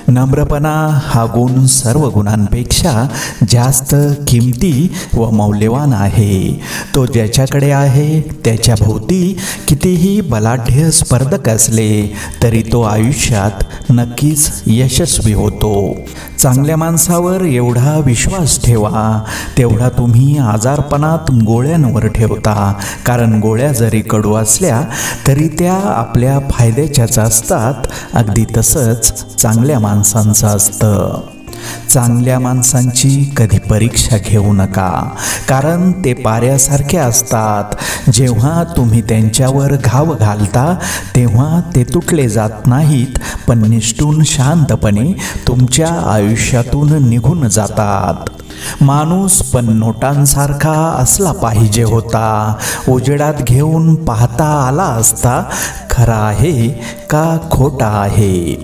नम्रपणा हा गुण सर्व गुणांपेक्षा जास्त किमती व मौल्यवान आहे। तो ज्याच्याकडे आहे त्याच्या भोवती कितीही बलाढ्य स्पर्धक असले तरी तो आयुष्यात नक्कीच यशस्वी होतो। चांगल्या माणसावर एवढा विश्वास ठेवा तेवढा तुम्ही आजारपणात गोळ्यांवर ठेवता, कारण गोळ्या जरी कडू असल्या तरी त्या आपल्या फायद्याच्याच असतात। अगदी तसंच चांगल्या माणसांचं असतं। चांगल्या माणसांची कधी परीक्षा घेऊ नका, कारण ते पाऱ्यासारखे असतात। जेव्हा तुम्ही त्यांच्यावर घाव घालता तेव्हा ते तुटले जात नाहीत, पण निष्ठून शांतपणे तुमच्या आयुष्यातून निघून जातात। माणूस पण नोटांसारखा असला पाहिजे होता, उजेडात घेऊन पाहता आला असता खरा आहे का खोटा आहे।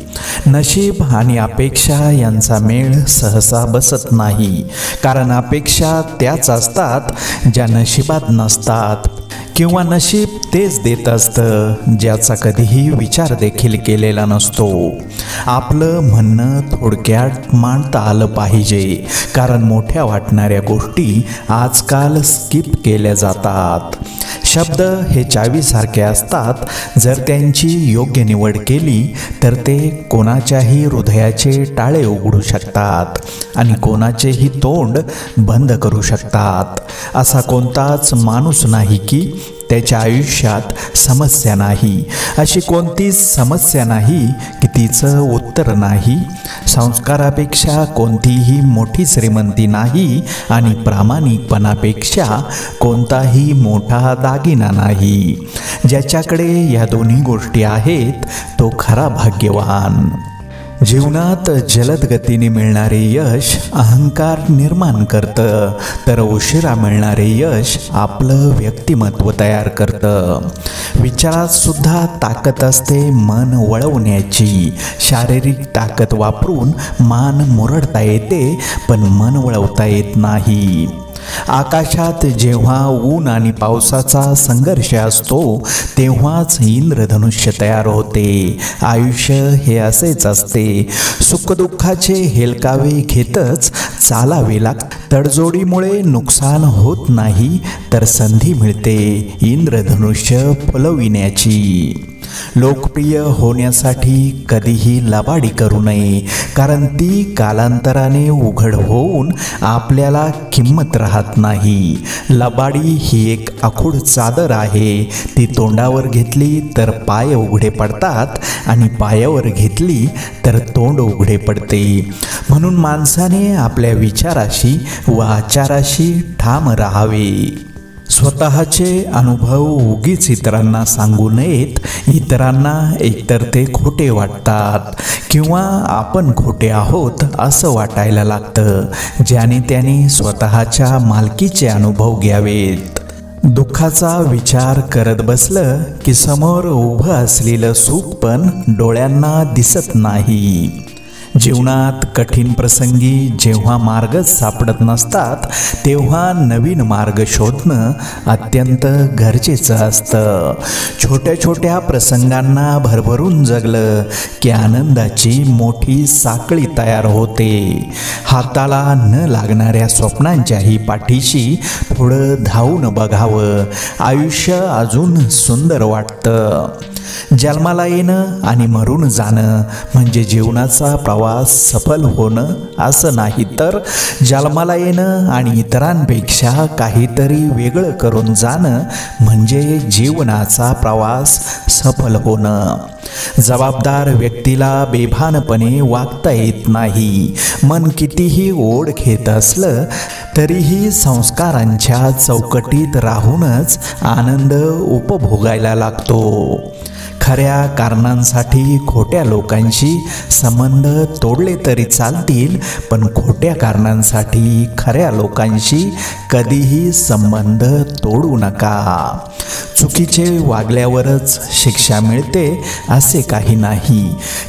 नशीब आणि अपेक्षा यांचा मेळ सहसा बसत नाही, कारण अपेक्षा त्याच असतात ज्या नशिबात नसतात, किंवा नशीब तेच देत असतं ज्याचा कधीही विचार देखील केलेला नसतो। आपलं म्हणणं थोडक्यात मांडता आलं पाहिजे, कारण मोठ्या वाटणाऱ्या गोष्टी आजकाल स्किप केल्या जातात। शब्द हे चावीसारखे असतात, जर त्यांची योग्य निवड केली तर ते कोणाच्याही हृदयाचे टाळे उघडू शकतात आणि कोणाचेही तोंड बंद करू शकतात। असा कोणताच माणूस नाही की त्याच्या आयुष्यात समस्या नाही, अशी कोणतीच समस्या नाही की तिचं उत्तर नाही। संस्कारापेक्षा कोणतीही मोठी श्रीमंती नाही आणि प्रामाणिकपणापेक्षा कोणताही मोठा दागिना नाही। ज्याच्याकडे या दोन्ही गोष्टी आहेत तो खरा भाग्यवान। जीवनात जलद गतीने मिळणारे यश अहंकार निर्माण करतं, तर उशिरा मिळणारे यश आपलं व्यक्तिमत्व तयार करतं। विचारात सुद्धा ताकद असते मन वळवण्याची। शारीरिक ताकद वापरून मान मुरडता येते, पण मन वळवता येत नाही। आकाशात जेव्हा ऊन आणि पावसाचा संघर्ष असतो तेव्हाच इंद्रधनुष्य तयार होते। आयुष्य हे असेच असते, सुखदुःखाचे हेलकावे घेतच चालावे लागते। तडजोडीमुळे नुकसान होत नाही, तर संधी मिळते इंद्रधनुष्य फुलविण्याची। लोकप्रिय होण्यासाठी कधीही लबाडी करू नये, कारण ती कालांतराने उघड होऊन आपल्याला किंमत राहत नाही। लबाडी ही एक आखूड चादर आहे, ती तोंडावर घेतली तर पाय उघडे पडतात आणि पायावर घेतली तर तोंड उघडे पडते। म्हणून माणसाने आपल्या विचाराशी व आचाराशी ठाम राहावे। स्वतःचे अनुभव उगीच इतरांना सांगू नयेत। इतरांना एकतर ते खोटे वाटतात किंवा आपण खोटे आहोत असं वाटायला लागतं। ज्याने त्याने स्वतःच्या मालकीचे अनुभव घ्यावेत। दुःखाचा विचार करत बसलं की समोर उभं असलेलं सुख पण डोळ्यांना दिसत नाही। जीवनात कठीण प्रसंगी जेव्हा मार्गच सापडत नसतात तेव्हा नवीन मार्ग शोधणं अत्यंत गरजेचं असतं। छोट्या छोट्या प्रसंगांना भरभरून जगलं की आनंदाची मोठी साखळी तयार होते। हाताला न लागणाऱ्या स्वप्नांच्याही पाठीशी थोडं धावून बघावं, आयुष्य अजून सुंदर वाटतं। जन्माला येणं आणि मरून जाणं म्हणजे जीवनाचा प्रवास सफल होणं असं नाही, तर जन्माला येणं आणि इतरांपेक्षा काहीतरी वेगळं करून जाणं म्हणजे जीवनाचा प्रवास सफल होणं। जबाबदार व्यक्तीला बेभानपणे वागता येत नाही। मन कितीही ओढ घेत असलं तरीही संस्कारांच्या चौकटीत राहूनच आनंद उपभोगायला लागतो। खऱ्या कारणांसाठी खोट्या लोकांशी संबंध तोडले तरी चालतील, पण खोट्या कारणांसाठी खऱ्या लोकांशी कधीही संबंध तोडू नका। चुकीचे वागल्यावरच शिक्षा मिळते असे काही नाही।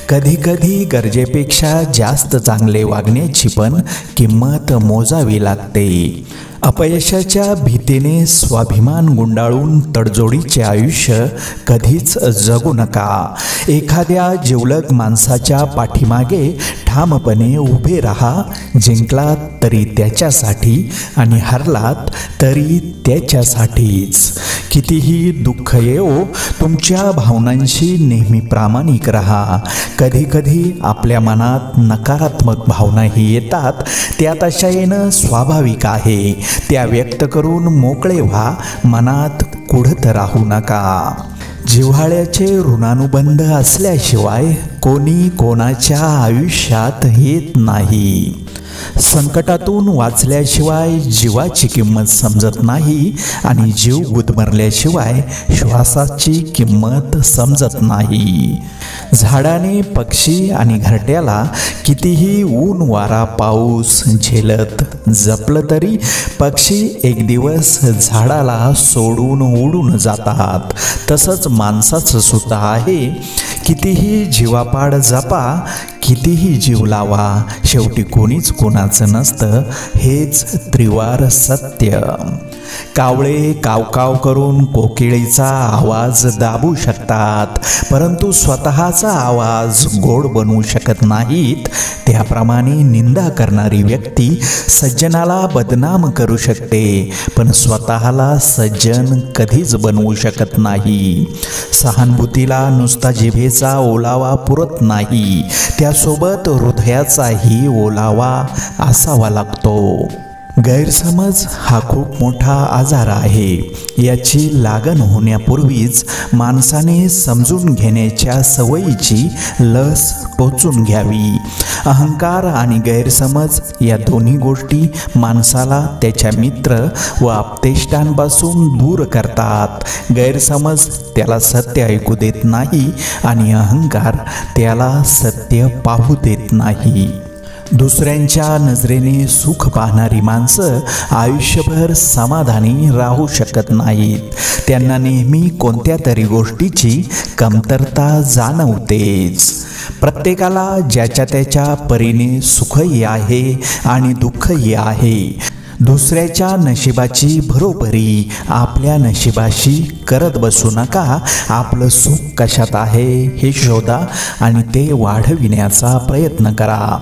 कधी कधी गरजेपेक्षा जास्त चांगले वागण्याची पण किंमत मोजावी लागते। अपयशाच्या भीतीने स्वाभिमान गुंडाळून तडजोडीचे आयुष्य कधीच जगू नका। एखाद्या जिवलग माणसाच्या पाठीमागे ठामपणे उभे राहा. जिंकलात तरी त्याच्यासाठी आणि हरलात तरी त्याच्यासाठीच. कितीही दुःख येवो, तुमच्या भावनांशी नेहमी प्रामाणिक राहा. कधी कधी आपल्या मनात नकारात्मक भावनाही येतात. त्यात अशा येणं स्वाभाविक आहे. त्या व्यक्त करून मोकळे व्हा. मनात कुढत राहू नका. जिव्हाळ्याचे ऋणानुबंध असल्याशिवाय कोणी कोणाच्या आयुष्यात येत नाही. संकटातून वाचल्याशिवाय जीवाची किंमत समजत नाही आणि जीव गुदमरल्याशिवाय श्वासाची किंमत समजत नाही. झाडाने, पक्षी आणि घरट्याला कितीही ऊन, वारा, पाऊस झेलत जपलं तरी पक्षी एक दिवस झाडाला सोडून उडून जातात. तसंच माणसाचं सुद्धा आहे. कितीही जीवापाड जपा, कितीही जीव लावा, शेवटी कोणीच कोणाचं नसतं. हेच त्रिवार सत्य. कावळे कावकाव करून कोकिळेचा आवाज दाबू शकतात, परंतु स्वतःचा आवाज गोड बनवू शकत नाहीत. त्याप्रमाणे निंदा करणारी व्यक्ती सज्जनाला बदनाम करू शकते, पण स्वतःला सज्जन कधीच बनवू शकत नाही. सहानुभूतीला नुसता जिभेचा ओलावा पुरत नाही, त्यासोबत हृदयाचाही ओलावा असावा लागतो. गैरसमज हा खूप मोठा आजार आहे. याची लागण होण्यापूर्वीच माणसाने समजून घेण्याच्या सवयीची लस टोचून घ्यावी. अहंकार आणि गैरसमज या दोन्ही गोष्टी माणसाला त्याच्या मित्र व आपतेष्टांपासून दूर करतात. गैरसमज त्याला सत्य ऐकू देत नाही आणि अहंकार त्याला सत्य पाहू देत नाही. दुसऱ्यांच्या नजरेने सुख पाहणारी माणसं आयुष्यभर समाधानी राहू शकत नाहीत. त्यांना नेहमी कोणत्या तरी गोष्टीची कमतरता जाणवतेच. प्रत्येकाला ज्याच्या त्याच्या परीने सुखही आहे आणि दुःखही आहे. दुसऱ्याच्या नशिबाची भरोभरी आपल्या नशिबाशी करत बसू नका. आपलं सुख कशात आहे हे शोधा आणि ते वाढविण्याचा प्रयत्न करा.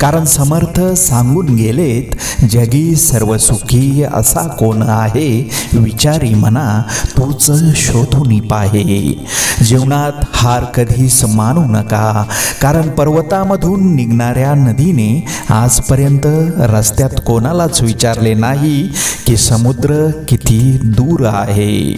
कारण समर्थ सांगून गेलेत, जगी सर्व सुखी असा कोण आहे, विचारी मना तूच शोधून पाहे. जीवनात हार कधीच मानू नका, कारण पर्वतामधून निघणाऱ्या नदीने आजपर्यंत रस्त्यात कोणालाच विचारले नाही की समुद्र किती दूर आहे.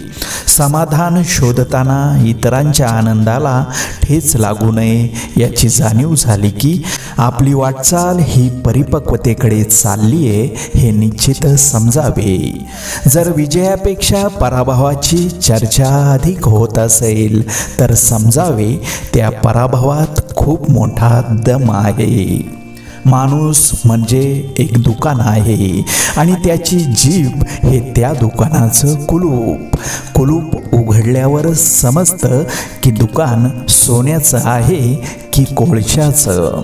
समाधान शोधताना इतरांच्या आनंदाला ठेच लागू नये याची जाणीव झाली की आपली वाटचाल ही परिपक्वतेकडे चालली आहे हे निश्चित समजावे. जर विजयापेक्षा पराभवाची चर्चा अधिक होत असेल तर समजावे त्या पराभवात खूप मोठा दम आहे. माणूस म्हणजे एक दुकान आहे आणि त्याची जीभ हे त्या दुकानाचं कुलूप. कुलूप उघडल्यावर समजतं की दुकान सोन्याचं आहे की कोळशाचं.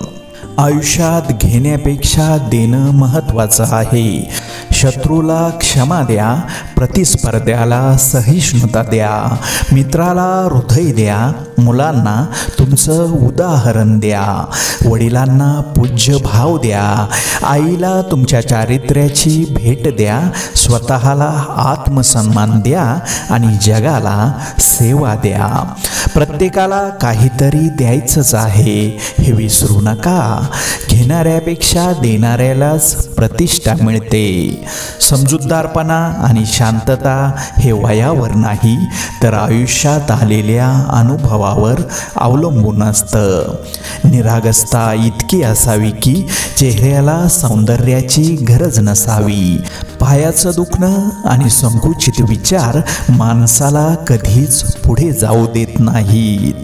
आयुष्यात घेण्यापेक्षा देणं महत्त्वाचं आहे. शत्रूला क्षमा द्या, प्रतिस्पर्ध्याला सहिष्णुता द्या, मित्राला हृदय द्या, मुलांना तुमचं उदाहरण द्या, वडिलांना पूज्य भाव द्या, आईला तुमच्या चारित्र्याची भेट द्या, स्वतःला आत्मसन्मान द्या आणि जगाला सेवा द्या. प्रत्येकाला काहीतरी द्यायचंच आहे हे विसरू नका. घेणाऱ्यापेक्षा देणाऱ्यालाच प्रतिष्ठा मिळते. समजूतदारपणा आणि शांतता हे वयावर नाही तर आयुष्यात आलेल्या अनुभवावर अवलंबून असतं. निरागसता इतकी असावी की चेहऱ्याला सौंदर्याची गरज नसावी. पायाचं दुखणं आणि संकुचित विचार माणसाला कधीच पुढे जाऊ देत नाहीत.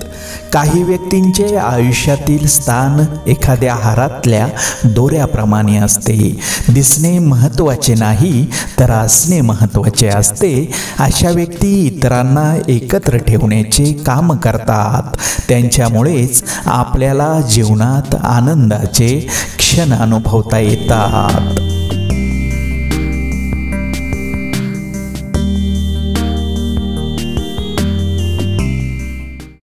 काही व्यक्तींचे आयुष्यातील स्थान एखाद्या हारातल्या दोऱ्याप्रमाणे असते. दिसणे महत्त्वाचे नाही तर असणे महत्त्वाचे असते. अशा व्यक्ती इतरांना एकत्र ठेवण्याचे काम करतात. त्यांच्यामुळेच आपल्याला जीवनात आनंदाचे क्षण अनुभवता येतात.